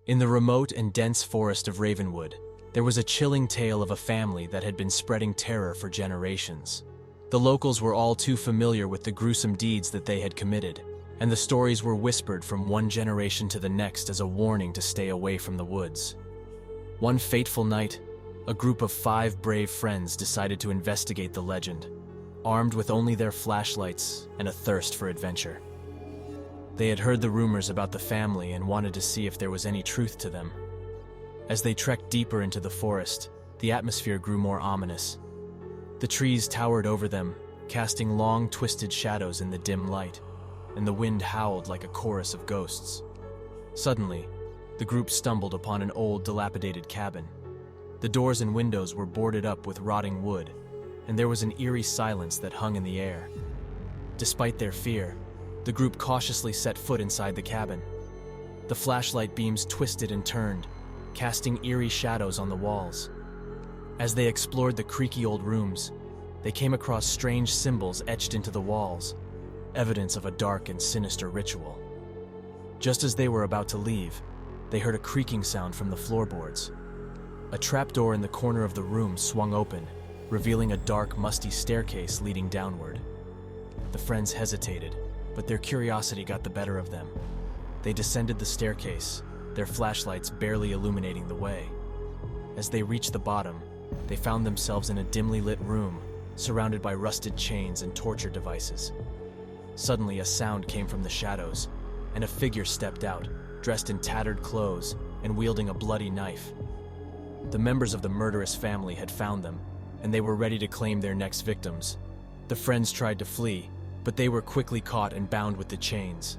In the remote and dense forest of Ravenwood, there was a chilling tale of a family that had been spreading terror for generations. The locals were all too familiar with the gruesome deeds that they had committed, and the stories were whispered from one generation to the next as a warning to stay away from the woods. One fateful night, a group of 5 brave friends decided to investigate the legend, armed with only their flashlights and a thirst for adventure. They had heard the rumors about the family and wanted to see if there was any truth to them. As they trekked deeper into the forest, the atmosphere grew more ominous. The trees towered over them, casting long, twisted shadows in the dim light, and the wind howled like a chorus of ghosts. Suddenly, the group stumbled upon an old, dilapidated cabin. The doors and windows were boarded up with rotting wood, and there was an eerie silence that hung in the air. Despite their fear, the group cautiously set foot inside the cabin. The flashlight beams twisted and turned, casting eerie shadows on the walls. As they explored the creaky old rooms, they came across strange symbols etched into the walls, evidence of a dark and sinister ritual. Just as they were about to leave, they heard a creaking sound from the floorboards. A trapdoor in the corner of the room swung open, revealing a dark, musty staircase leading downward. The friends hesitated, but their curiosity got the better of them. They descended the staircase, their flashlights barely illuminating the way. As they reached the bottom, they found themselves in a dimly lit room, surrounded by rusted chains and torture devices. Suddenly, a sound came from the shadows, and a figure stepped out, dressed in tattered clothes and wielding a bloody knife. The members of the murderous family had found them, and they were ready to claim their next victims. The friends tried to flee, but they were quickly caught and bound with the chains.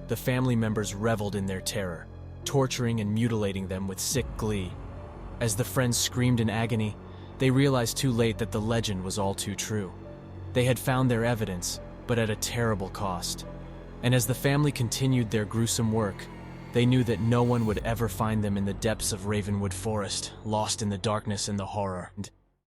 The family members reveled in their terror, torturing and mutilating them with sick glee. As the friends screamed in agony, they realized too late that the legend was all too true. They had found their evidence, but at a terrible cost. And as the family continued their gruesome work, they knew that no one would ever find them in the depths of Ravenwood Forest, lost in the darkness and the horror.